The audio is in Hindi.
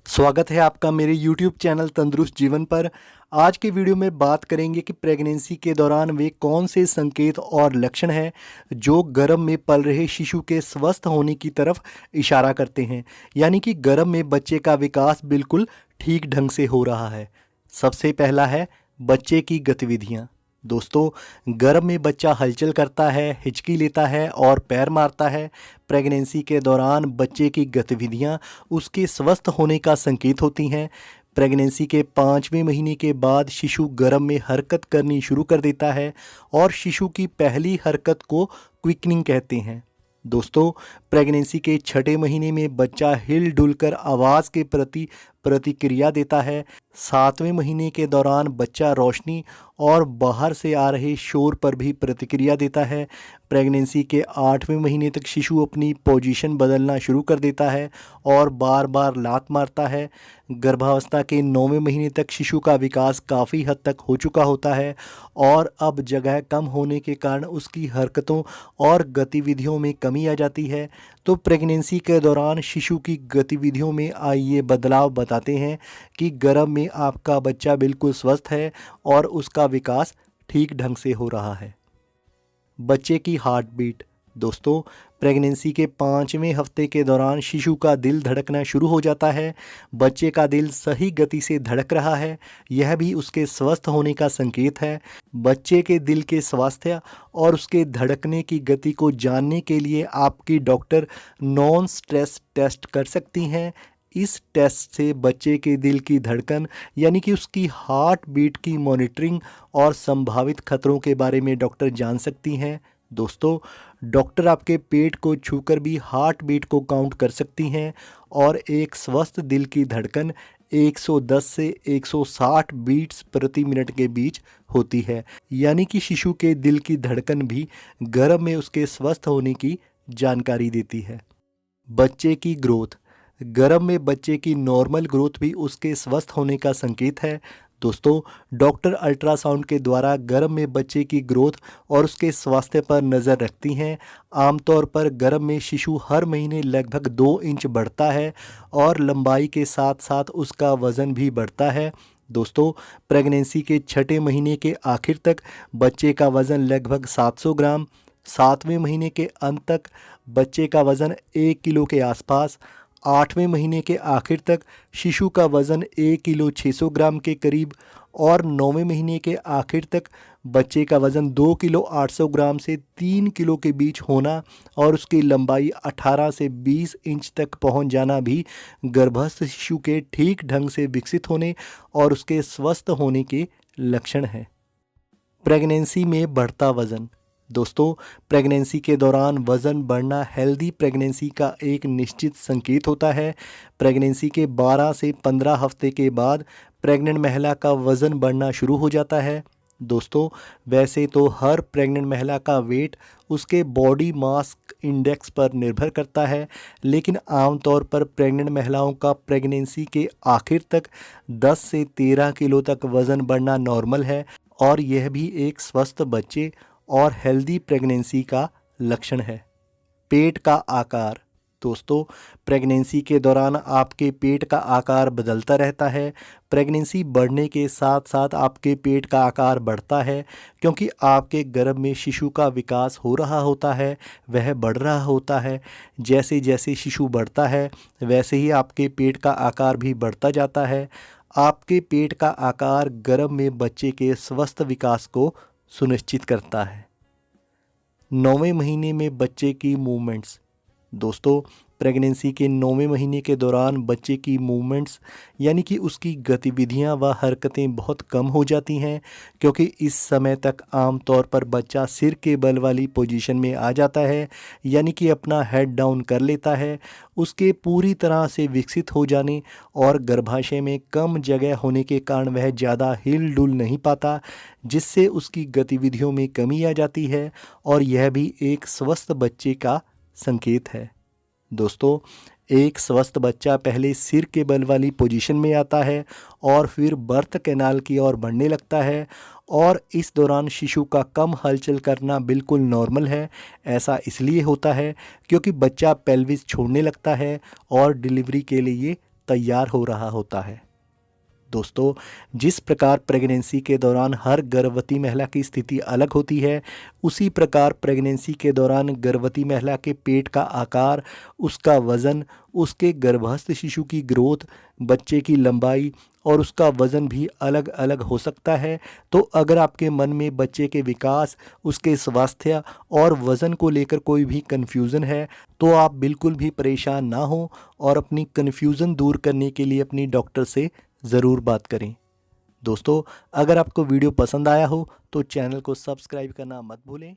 स्वागत है आपका मेरे YouTube चैनल तंदुरुस्त जीवन पर। आज की वीडियो में बात करेंगे कि प्रेगनेंसी के दौरान वे कौन से संकेत और लक्षण हैं जो गर्भ में पल रहे शिशु के स्वस्थ होने की तरफ इशारा करते हैं, यानी कि गर्भ में बच्चे का विकास बिल्कुल ठीक ढंग से हो रहा है। सबसे पहला है बच्चे की गतिविधियाँ। दोस्तों, गर्भ में बच्चा हलचल करता है, हिचकी लेता है और पैर मारता है। प्रेगनेंसी के दौरान बच्चे की गतिविधियां उसके स्वस्थ होने का संकेत होती हैं। प्रेगनेंसी के 5वें महीने के बाद शिशु गर्भ में हरकत करनी शुरू कर देता है और शिशु की पहली हरकत को क्विकनिंग कहते हैं। दोस्तों, प्रेगनेंसी के 6ठे महीने में बच्चा हिल डुल कर आवाज़ के प्रति प्रतिक्रिया देता है। 7वें महीने के दौरान बच्चा रोशनी और बाहर से आ रहे शोर पर भी प्रतिक्रिया देता है। प्रेगनेंसी के 8वें महीने तक शिशु अपनी पोजीशन बदलना शुरू कर देता है और बार बार लात मारता है। गर्भावस्था के 9वें महीने तक शिशु का विकास काफ़ी हद तक हो चुका होता है और अब जगह कम होने के कारण उसकी हरकतों और गतिविधियों में कमी आ जाती है। तो प्रेगनेंसी के दौरान शिशु की गतिविधियों में आए ये बदलाव बताते हैं कि गर्भ में आपका बच्चा बिल्कुल स्वस्थ है और उसका विकास ठीक ढंग से हो रहा है। बच्चे की हार्ट बीट। दोस्तों, प्रेगनेंसी के 5वें हफ्ते के दौरान शिशु का दिल धड़कना शुरू हो जाता है। बच्चे का दिल सही गति से धड़क रहा है, यह भी उसके स्वस्थ होने का संकेत है। बच्चे के दिल के स्वास्थ्य और उसके धड़कने की गति को जानने के लिए आपकी डॉक्टर नॉन स्ट्रेस टेस्ट कर सकती हैं। इस टेस्ट से बच्चे के दिल की धड़कन यानी कि उसकी हार्ट बीट की मॉनिटरिंग और संभावित खतरों के बारे में डॉक्टर जान सकती हैं। दोस्तों, डॉक्टर आपके पेट को छूकर भी हार्ट बीट को काउंट कर सकती हैं और एक स्वस्थ दिल की धड़कन 110 से 160 बीट्स प्रति मिनट के बीच होती है, यानी कि शिशु के दिल की धड़कन भी गर्भ में उसके स्वस्थ होने की जानकारी देती है। बच्चे की ग्रोथ। गर्भ में बच्चे की नॉर्मल ग्रोथ भी उसके स्वस्थ होने का संकेत है। दोस्तों, डॉक्टर अल्ट्रासाउंड के द्वारा गर्भ में बच्चे की ग्रोथ और उसके स्वास्थ्य पर नज़र रखती हैं। आमतौर पर गर्भ में शिशु हर महीने लगभग 2 इंच बढ़ता है और लंबाई के साथ साथ उसका वज़न भी बढ़ता है। दोस्तों, प्रेगनेंसी के 6ठे महीने के आखिर तक बच्चे का वज़न लगभग 700 ग्राम, 7वें महीने के अंत तक बच्चे का वज़न 1 किलो के आसपास, 8वें महीने के आखिर तक शिशु का वज़न 1 किलो 600 ग्राम के करीब और 9वें महीने के आखिर तक बच्चे का वज़न 2 किलो 800 ग्राम से 3 किलो के बीच होना और उसकी लंबाई 18 से 20 इंच तक पहुंच जाना भी गर्भस्थ शिशु के ठीक ढंग से विकसित होने और उसके स्वस्थ होने के लक्षण हैं। प्रेगनेंसी में बढ़ता वज़न। दोस्तों, प्रेगनेंसी के दौरान वज़न बढ़ना हेल्दी प्रेगनेंसी का एक निश्चित संकेत होता है। प्रेगनेंसी के 12 से 15 हफ्ते के बाद प्रेग्नेंट महिला का वज़न बढ़ना शुरू हो जाता है। दोस्तों, वैसे तो हर प्रेग्नेंट महिला का वेट उसके बॉडी मास इंडेक्स पर निर्भर करता है, लेकिन आमतौर पर प्रेग्नेंट महिलाओं का प्रेगनेंसी के आखिर तक 10 से 13 किलो तक वज़न बढ़ना नॉर्मल है और यह भी एक स्वस्थ बच्चे और हेल्दी प्रेगनेंसी का लक्षण है। पेट का आकार। दोस्तों, प्रेगनेंसी के दौरान आपके पेट का आकार बदलता रहता है। प्रेगनेंसी बढ़ने के साथ साथ आपके पेट का आकार बढ़ता है क्योंकि आपके गर्भ में शिशु का विकास हो रहा होता है, वह बढ़ रहा होता है। जैसे जैसे शिशु बढ़ता है वैसे ही आपके पेट का आकार भी बढ़ता जाता है। आपके पेट का आकार गर्भ में बच्चे के स्वस्थ विकास को सुनिश्चित करता है। 9वें महीने में बच्चे की मूवमेंट्स। दोस्तों, प्रेगनेंसी के 9वें महीने के दौरान बच्चे की मूवमेंट्स यानी कि उसकी गतिविधियां व हरकतें बहुत कम हो जाती हैं क्योंकि इस समय तक आमतौर पर बच्चा सिर के बल वाली पोजीशन में आ जाता है, यानी कि अपना हेड डाउन कर लेता है। उसके पूरी तरह से विकसित हो जाने और गर्भाशय में कम जगह होने के कारण वह ज़्यादा हिल डुल नहीं पाता, जिससे उसकी गतिविधियों में कमी आ जाती है और यह भी एक स्वस्थ बच्चे का संकेत है। दोस्तों, एक स्वस्थ बच्चा पहले सिर के बल वाली पोजीशन में आता है और फिर बर्थ कैनाल की ओर बढ़ने लगता है और इस दौरान शिशु का कम हलचल करना बिल्कुल नॉर्मल है। ऐसा इसलिए होता है क्योंकि बच्चा पेल्विस छोड़ने लगता है और डिलीवरी के लिए तैयार हो रहा होता है। दोस्तों, जिस प्रकार प्रेगनेंसी के दौरान हर गर्भवती महिला की स्थिति अलग होती है, उसी प्रकार प्रेगनेंसी के दौरान गर्भवती महिला के पेट का आकार, उसका वज़न, उसके गर्भस्थ शिशु की ग्रोथ, बच्चे की लंबाई और उसका वज़न भी अलग अलग हो सकता है। तो अगर आपके मन में बच्चे के विकास, उसके स्वास्थ्य और वज़न को लेकर कोई भी कन्फ्यूज़न है, तो आप बिल्कुल भी परेशान ना हो और अपनी कन्फ्यूज़न दूर करने के लिए अपनी डॉक्टर से ज़रूर बात करें। दोस्तों, अगर आपको वीडियो पसंद आया हो तो चैनल को सब्सक्राइब करना मत भूलें।